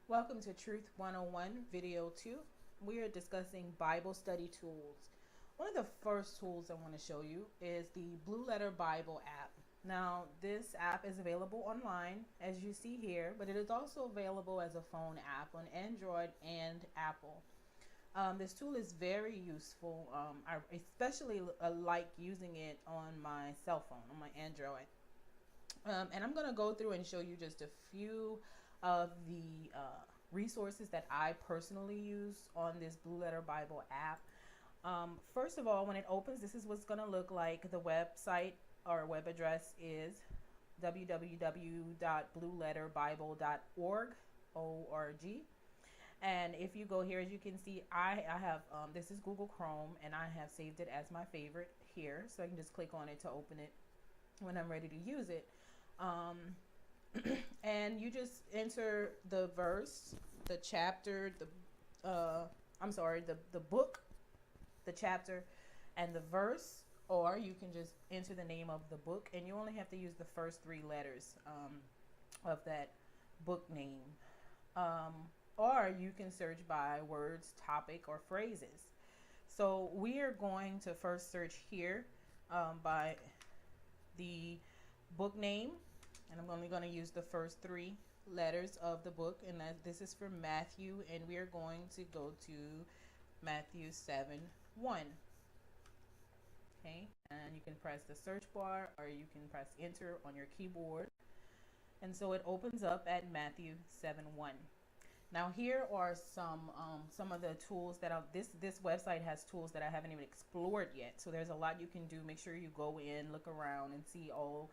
Welcome to Truth 101 Video 2. We are discussing Bible study tools. One of the first tools I want to show you is the Blue Letter Bible app. Now, this app is available online, as you see here, but it is also available as a phone app on Android and Apple. This tool is very useful. I especially like using it on my cell phone, on my Android. And I'm going to go through and show you just a few of the resources that I personally use on this Blue Letter Bible app. First of all, when it opens, this is what's going to look like. The website or web address is www.blueletterbible.org. O-R-G. And if you go here, as you can see, I have this is Google Chrome, and I have saved it as my favorite here, so I can just click on it to open it when I'm ready to use it. And you just enter the verse, the chapter, the book, the chapter, and the verse, or you can just enter the name of the book, and you only have to use the first three letters of that book name. Or you can search by words, topic, or phrases. So we are going to first search here by the book name, and I'm only going to use the first three letters of the book, and this is for Matthew, and we are going to go to Matthew 7:1. Okay, and you can press the search bar, or you can press enter on your keyboard, and so it opens up at Matthew 7:1. Now here are some of the tools that this website has tools that I haven't even explored yet. So there's a lot you can do. Make sure you go in, look around, and see all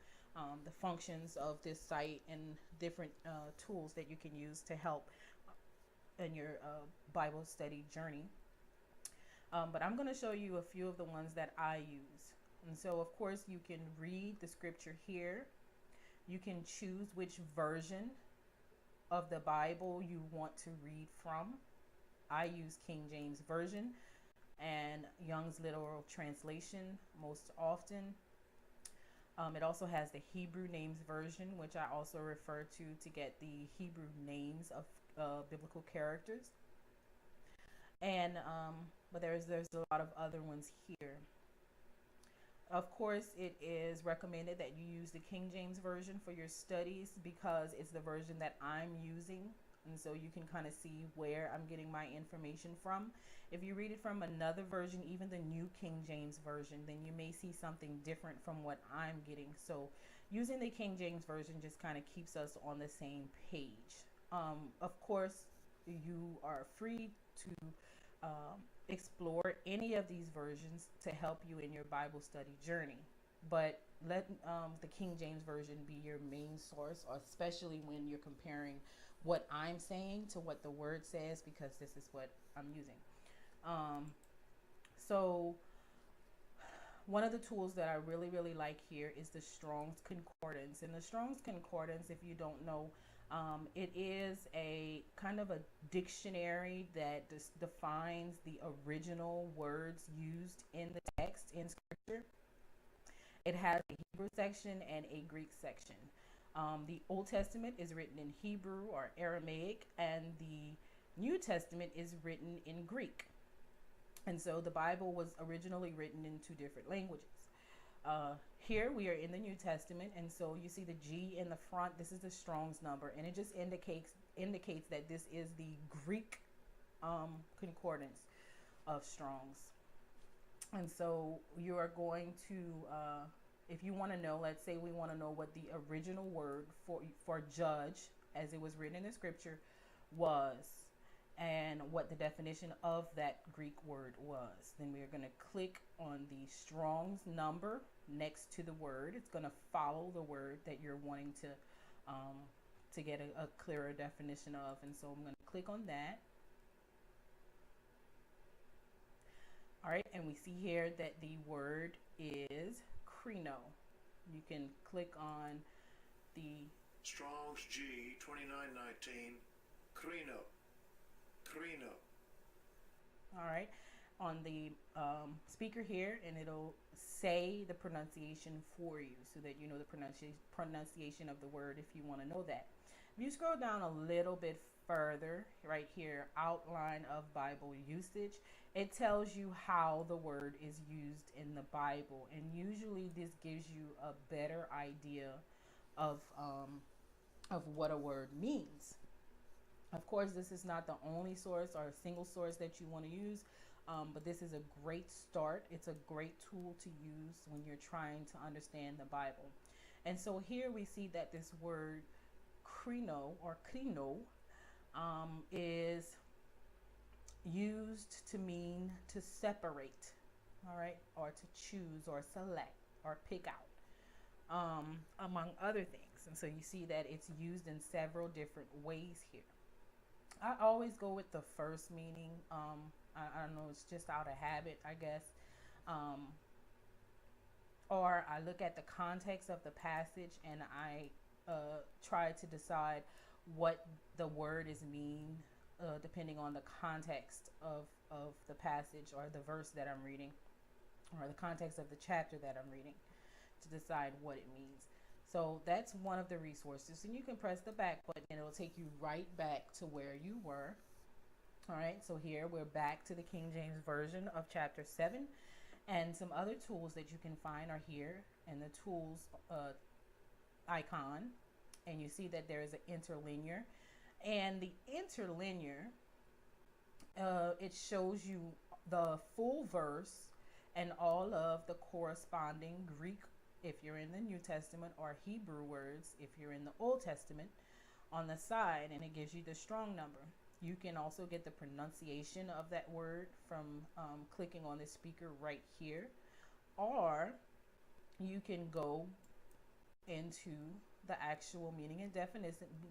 the functions of this site and different tools that you can use to help in your Bible study journey. But I'm going to show you a few of the ones that I use. And so, of course, you can read the scripture here. You can choose which version of the Bible you want to read from. I use King James Version and Young's Literal Translation most often. It also has the Hebrew Names Version, which I also refer to get the Hebrew names of biblical characters. And but there's a lot of other ones here. Of course, it is recommended that you use the King James Version for your studies because it's the version that I'm using. And so you can kind of see where I'm getting my information from. If you read it from another version, even the New King James Version, then you may see something different from what I'm getting. So using the King James Version just kind of keeps us on the same page. Of course, you are free to explore any of these versions to help you in your Bible study journey. But let the King James Version be your main source, especially when you're comparing what I'm saying to what the Word says, because this is what I'm using. So one of the tools that I really like here is the Strong's Concordance. And the Strong's Concordance, if you don't know, it is a kind of a dictionary that defines the original words used in the text in scripture. It has a Hebrew section and a Greek section. The Old Testament is written in Hebrew or Aramaic, and the New Testament is written in Greek. And so the Bible was originally written in two different languages. Here we are in the New Testament, and so you see the G in the front. This is the Strong's number, and it just indicates that this is the Greek concordance of Strong's. And so you are going to, if you want to know, let's say we want to know what the original word for judge, as it was written in the scripture, was, and what the definition of that Greek word was. Then we are going to click on the Strong's number next to the word. It's going to follow the word that you're wanting to get a clearer definition of. And so I'm going to click on that. All right, and we see here that the word is krino. You can click on the Strong's G 2919 krino. Krino. All right, on the speaker here, and it'll say the pronunciation for you so that you know the pronunciation of the word if you want to know that. If you scroll down a little bit further, right here, outline of Bible usage, it tells you how the word is used in the Bible. And usually this gives you a better idea of what a word means. Of course, this is not the only source or a single source that you want to use, but this is a great start. It's a great tool to use when you're trying to understand the Bible. And so here we see that this word krino or krino is used to mean to separate, all right, or to choose or select or pick out, among other things. And so you see that it's used in several different ways here. I always go with the first meaning. I don't know, it's just out of habit, I guess. Um, or I look at the context of the passage and I try to decide what the word is mean, depending on the context of the passage or the verse that I'm reading, or the context of the chapter that I'm reading, to decide what it means. So that's one of the resources. And you can press the back button and it'll take you right back to where you were. All right, so here we're back to the King James Version of chapter 7. And some other tools that you can find are here in the tools icon. And you see that there is an interlinear. And the interlinear, it shows you the full verse and all of the corresponding Greek if you're in the New Testament, or Hebrew words if you're in the Old Testament, on the side, and it gives you the strong number. You can also get the pronunciation of that word from clicking on the speaker right here, or you can go into the actual meaning and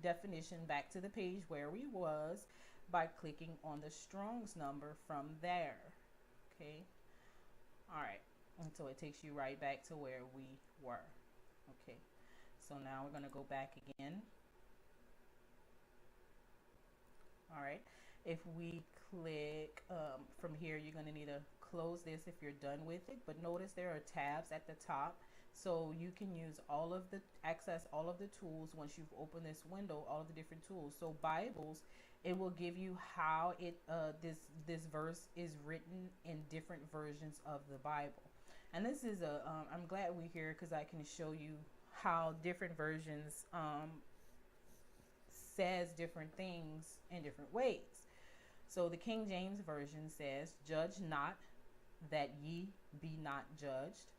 definition back to the page where we was by clicking on the Strong's number from there. Okay. All right. And so it takes you right back to where we were. Okay. So now we're going to go back again. All right. If we click from here, you're going to need to close this if you're done with it. But notice there are tabs at the top. So you can use access all of the tools once you've opened this window, all of the different tools. So Bibles, it will give you how this verse is written in different versions of the Bible. And this is I'm glad we're here because I can show you how different versions says different things in different ways. So the King James Version says, "Judge not, that ye be not judged."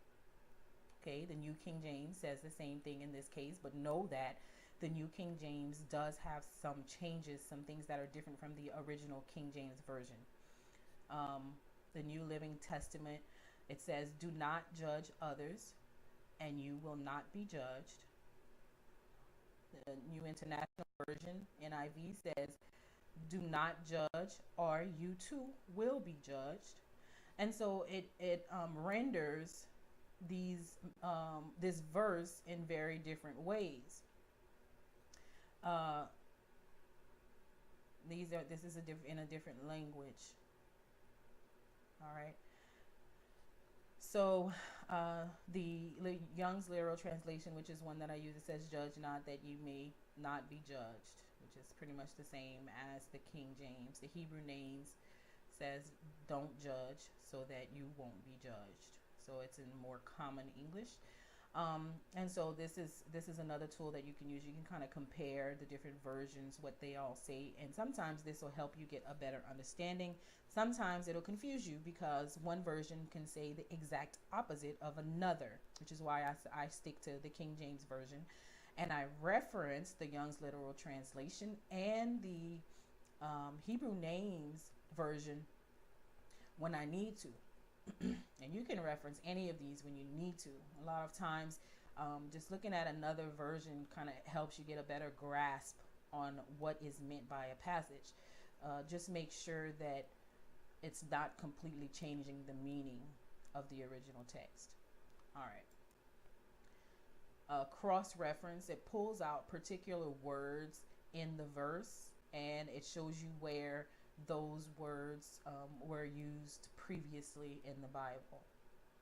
Okay, the New King James says the same thing in this case, but know that the New King James does have some changes, some things that are different from the original King James Version. The New Living Testament, it says, "Do not judge others, and you will not be judged." The New International Version, NIV, says, "Do not judge, or you too will be judged." And so it renders this verse in very different ways. This is in a different language. All right. So the Young's Literal Translation, which is one that I use, it says, "Judge not, that you may not be judged," which is pretty much the same as the King James. The Hebrew Names says, "Don't judge, so that you won't be judged." So it's in more common English. And so this is another tool that you can use. You can kind of compare the different versions, what they all say, and sometimes this will help you get a better understanding. Sometimes it'll confuse you because one version can say the exact opposite of another, which is why I stick to the King James Version, and I reference the Young's Literal Translation and the Hebrew Names Version when I need to. And you can reference any of these when you need to. A lot of times, just looking at another version kind of helps you get a better grasp on what is meant by a passage. Just make sure that it's not completely changing the meaning of the original text. All right. Cross-reference, it pulls out particular words in the verse, and it shows you where those words were used previously in the Bible.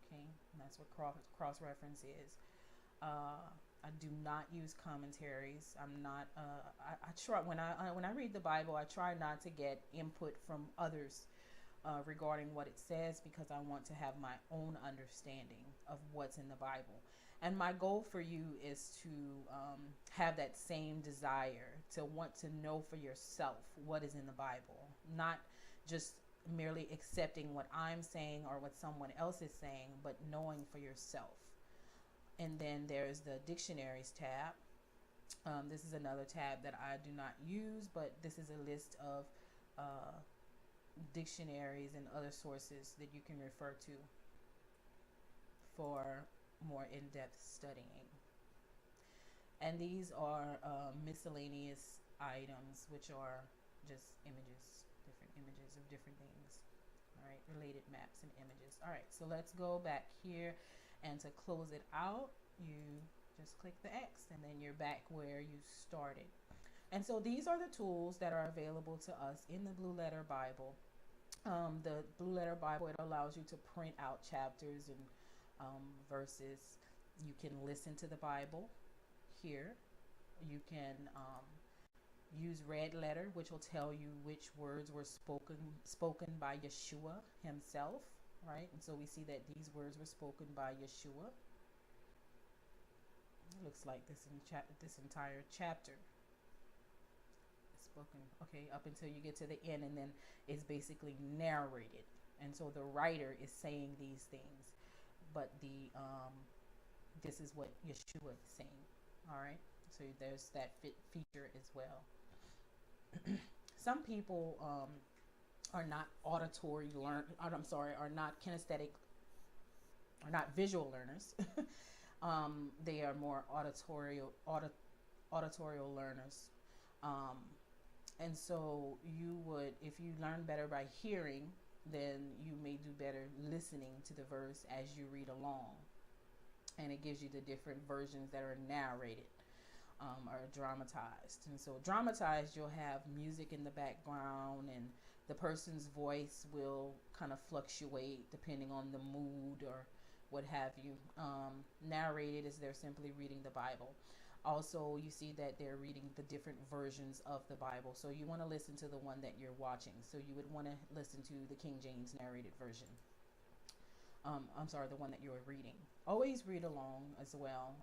Okay, and that's what cross-reference is. I do not use commentaries. I'm not. I try when I read the Bible. I try not to get input from others regarding what it says, because I want to have my own understanding of what's in the Bible. And my goal for you is to have that same desire to want to know for yourself what is in the Bible, not just merely accepting what I'm saying or what someone else is saying, but knowing for yourself. And then there's the dictionaries tab. This is another tab that I do not use, but this is a list of dictionaries and other sources that you can refer to for more in-depth studying. And these are miscellaneous items, which are just images, different images of different things. All right, related maps and images. All right, so let's go back here, and to close it out, you just click the X, and then you're back where you started. And so these are the tools that are available to us in the Blue Letter Bible. The Blue Letter Bible, it allows you to print out chapters and verses. You can listen to the Bible here. You can use red letter, which will tell you which words were spoken by Yeshua himself, right? And so we see that these words were spoken by Yeshua. It looks like this entire chapter is spoken, okay, up until you get to the end, and then it's basically narrated. And so the writer is saying these things, but this is what Yeshua is saying. All right, so there's that feature as well. Some people are not are not kinesthetic, are not visual learners. They are more auditorial learners. And so you would, if you learn better by hearing, then you may do better listening to the verse as you read along. And it gives you the different versions that are narrated or dramatized. And so dramatized, you'll have music in the background, and the person's voice will kind of fluctuate depending on the mood or what have you. Narrated is they're simply reading the Bible. Also, you see that they're reading the different versions of the Bible. So you want to listen to the one that you're watching. So you would want to listen to the King James narrated version. The one that you're reading. Always read along as well.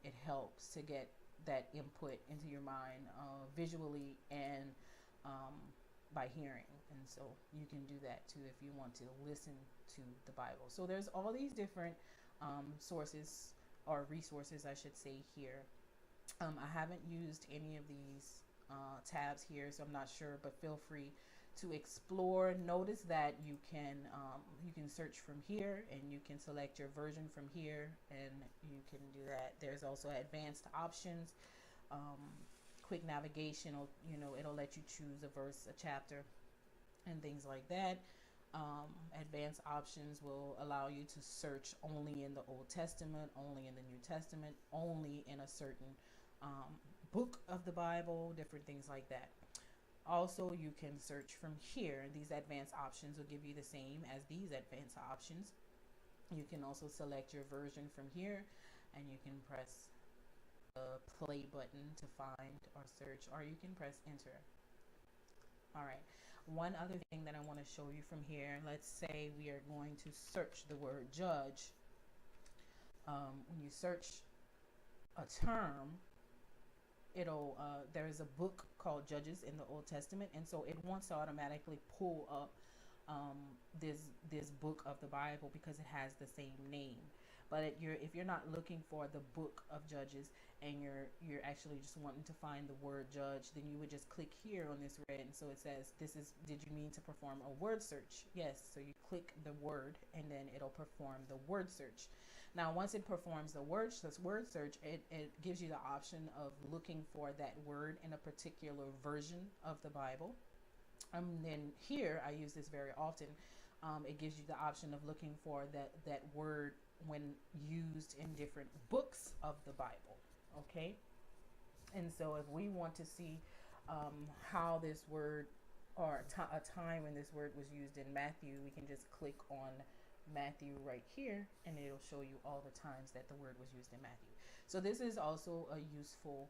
It helps to get that input into your mind visually and by hearing. And so you can do that too if you want to listen to the Bible. So there's all these different sources or resources, I should say, here. I haven't used any of these tabs here, so I'm not sure, but feel free to explore. Notice that you can search from here, and you can select your version from here, and you can do that. There's also advanced options, quick navigation. It'll let you choose a verse, a chapter, and things like that. Advanced options will allow you to search only in the Old Testament, only in the New Testament, only in a certain book of the Bible, different things like that. Also, you can search from here. These advanced options will give you the same as these advanced options. You can also select your version from here, and you can press the play button to find or search, or you can press enter. All right. One other thing that I want to show you from here, let's say we are going to search the word judge. When you search a term, there is a book called Judges in the Old Testament, and so it wants to automatically pull up this book of the Bible because it has the same name. But if you're not looking for the book of Judges, and you're actually just wanting to find the word judge, then you would just click here on this red, and so it says, did you mean to perform a word search? Yes. So you click the word, and then it'll perform the word search. Now, once it performs the word search, it gives you the option of looking for that word in a particular version of the Bible. Then here, I use this very often. It gives you the option of looking for that word when used in different books of the Bible. Okay? And so if we want to see how this word, or a time when this word was used in Matthew, we can just click on Matthew right here, and it'll show you all the times that the word was used in Matthew. So this is also a useful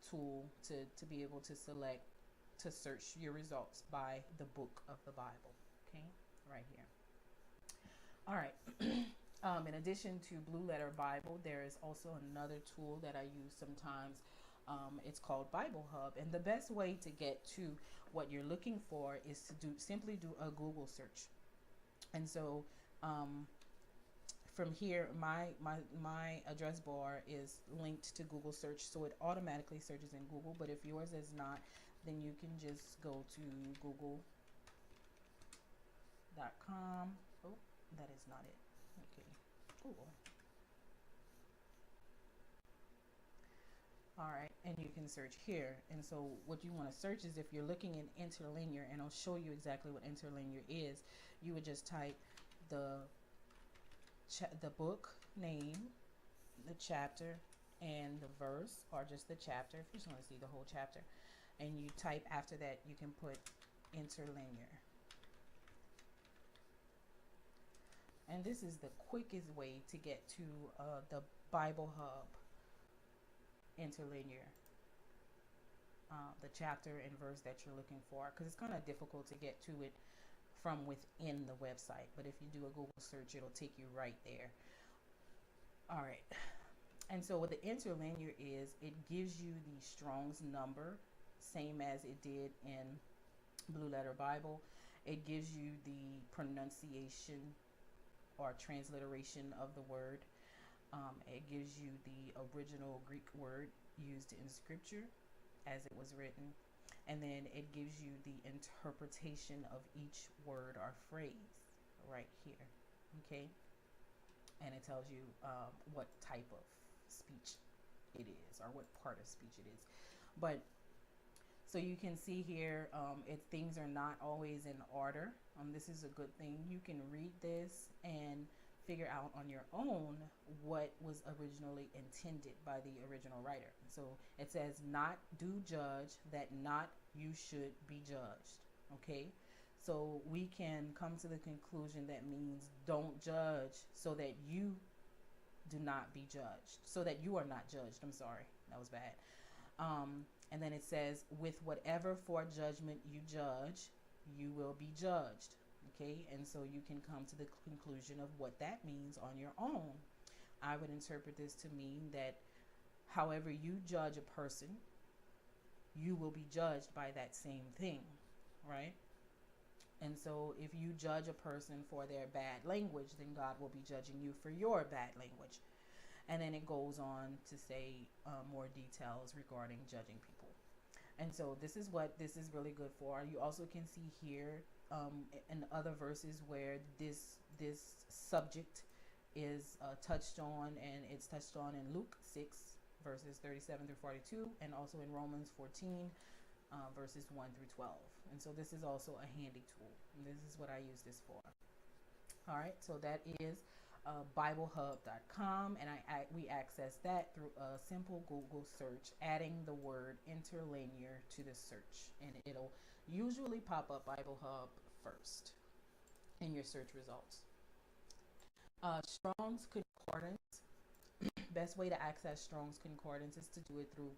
tool to be able to select, to search your results by the book of the Bible. Okay, right here. All right. In addition to Blue Letter Bible, there is also another tool that I use sometimes. It's called Bible Hub, and the best way to get to what you're looking for is to simply do a Google search. And so from here, my address bar is linked to Google search, so it automatically searches in Google. But if yours is not, then you can just go to google.com. Oh, that is not it. Okay, Google. All right, and you can search here. And so what you want to search is, if you're looking in interlinear, and I'll show you exactly what interlinear is, you would just type the book name, the chapter, and the verse, or just the chapter if you just want to see the whole chapter, and you type after that, you can put interlinear. And this is the quickest way to get to the Bible Hub interlinear, the chapter and verse that you're looking for, because it's kind of difficult to get to it from within the website. But if you do a Google search, it'll take you right there. All right. And so what the interlinear is, it gives you the Strong's number, same as it did in Blue Letter Bible. It gives you the pronunciation or transliteration of the word. It gives you the original Greek word used in scripture as it was written. And then it gives you the interpretation of each word or phrase right here. Okay. And it tells you what type of speech it is, or what part of speech it is. But so you can see here, things are not always in order. This is a good thing. You can read this and figure out on your own what was originally intended by the original writer. So it says, not do judge, that not you should be judged. Okay. So we can come to the conclusion that means don't judge, so that you do not be judged, so that you are not judged. I'm sorry, that was bad. And then it says, with whatever for judgment you judge, you will be judged. Okay, and so you can come to the conclusion of what that means on your own. I would interpret this to mean that however you judge a person, you will be judged by that same thing, right? And so if you judge a person for their bad language, then God will be judging you for your bad language. And then it goes on to say more details regarding judging people. And so this is what this is really good for. You also can see here in other verses where this subject is touched on, and it's touched on in Luke 6 verses 37 through 42, and also in Romans 14 verses 1 through 12. And so this is also a handy tool. And this is what I use this for. All right, so that is BibleHub.com, and we access that through a simple Google search, adding the word interlinear to the search, and it'll usually pop up Bible Hub first in your search results. Strong's Concordance. Best way to access Strong's Concordance is to do it through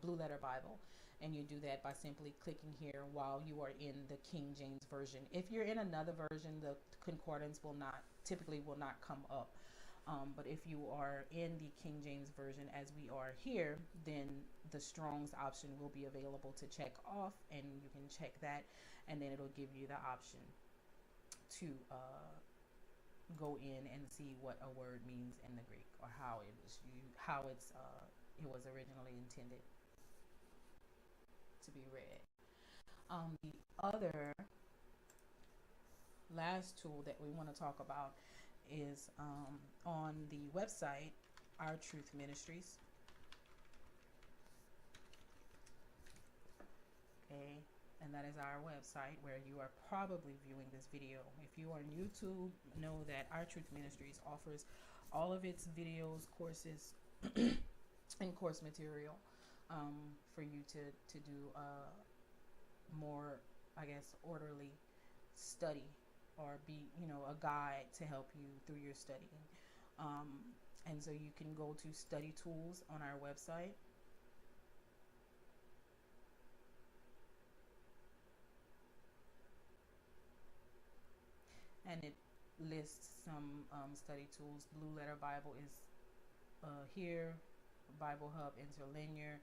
Blue Letter Bible, and you do that by simply clicking here while you are in the King James Version. If you're in another version, the concordance typically will not come up. But if you are in the King James Version, as we are here, then the Strong's option will be available to check off, and you can check that, and then it'll give you the option to go in and see what a word means in the Greek, or how it was originally intended to be read. The other last tool that we want to talk about is on the website Our Truth Ministries. Okay, and that is our website where you are probably viewing this video. If you are on YouTube, know that Our Truth Ministries offers all of its videos, courses, and course material for you to do more, I guess, orderly study, or be, a guide to help you through your studying. And so you can go to study tools on our website. And it lists some study tools. Blue Letter Bible is here. Bible Hub Interlinear.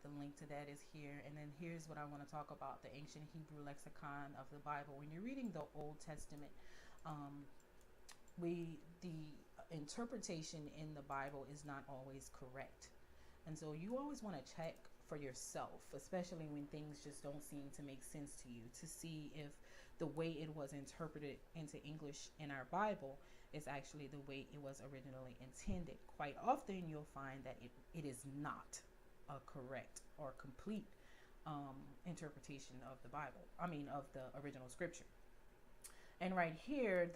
The link to that is here. And then here's what I want to talk about: the Ancient Hebrew Lexicon of the Bible. When you're reading the Old Testament, the interpretation in the Bible is not always correct. And so you always want to check for yourself, especially when things just don't seem to make sense to you, to see if the way it was interpreted into English in our Bible is actually the way it was originally intended. Quite often you'll find that it is not a correct or complete interpretation of the Bible. Of the original scripture. And right here,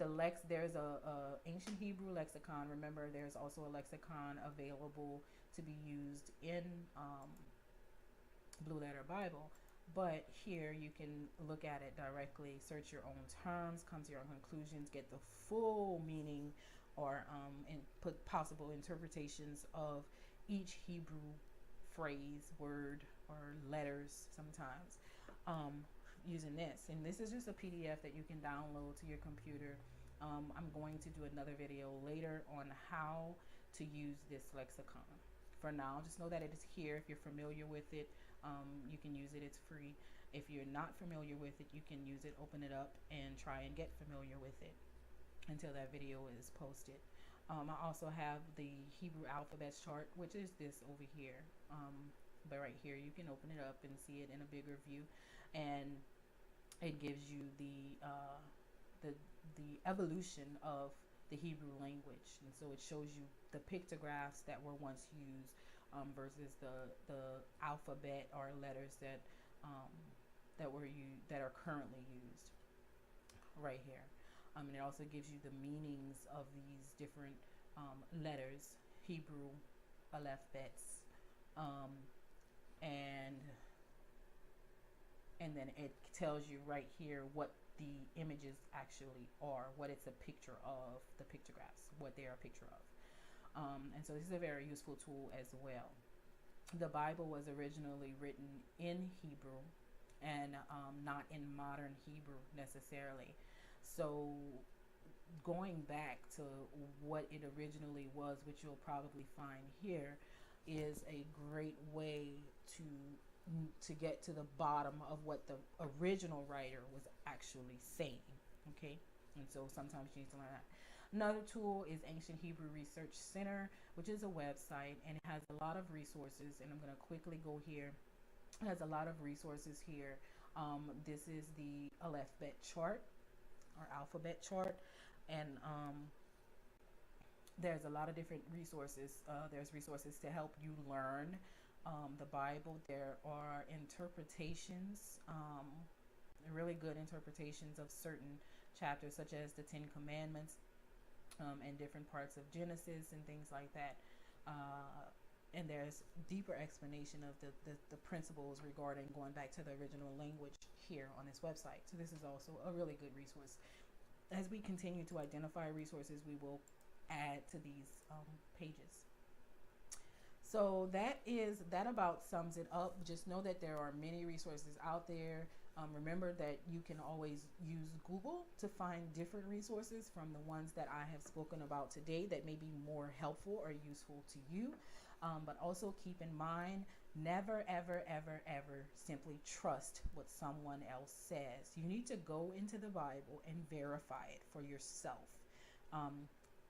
there's a ancient Hebrew lexicon. Remember, there's also a lexicon available to be used in Blue Letter Bible. But here you can look at it directly, search your own terms, come to your own conclusions, get the full meaning, or and put possible interpretations of each Hebrew phrase, word, or letters sometimes, using this. And this is just a PDF that you can download to your computer. I'm going to do another video later on how to use this lexicon. For now, just know that it is here. If you're familiar with it, you can use it. It's free. If you're not familiar with it, you can use it, open it up, and try and get familiar with it until that video is posted. I also have the Hebrew alphabet chart, which is this over here. But right here, you can open it up and see it in a bigger view, and it gives you the evolution of the Hebrew language. And so it shows you the pictographs that were once used versus the alphabet or letters that are currently used right here. And it also gives you the meanings of these different letters, Hebrew alphabets, and then it tells you right here what the images actually are, what it's a picture of, the pictographs, what they are a picture of. And so this is a very useful tool as well. The Bible was originally written in Hebrew and not in modern Hebrew necessarily. So going back to what it originally was, which you'll probably find here, is a great way to get to the bottom of what the original writer was actually saying. Okay, and so sometimes you need to learn that. Another tool is Ancient Hebrew Research Center, which is a website, and it has a lot of resources. And I'm going to quickly go here. It has a lot of resources here. This is the alphabet chart, and there's a lot of different resources. There's resources to help you learn the Bible. There are interpretations, really good interpretations of certain chapters, such as the Ten Commandments, and different parts of Genesis and things like that. And there's deeper explanation of the principles regarding going back to the original language here on this website. So this is also a really good resource. As we continue to identify resources, we will add to these pages. So that about sums it up. Just know that there are many resources out there. Remember that you can always use Google to find different resources from the ones that I have spoken about today that may be more helpful or useful to you. But also keep in mind, never, ever, ever, ever simply trust what someone else says. You need to go into the Bible and verify it for yourself.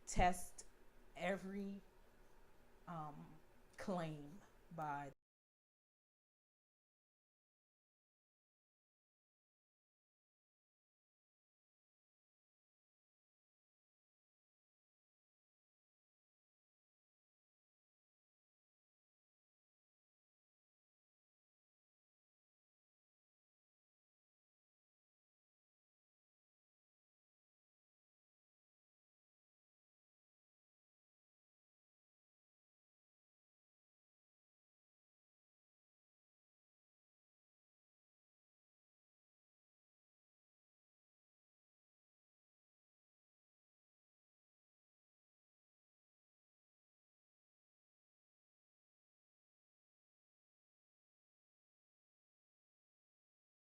Test every claim by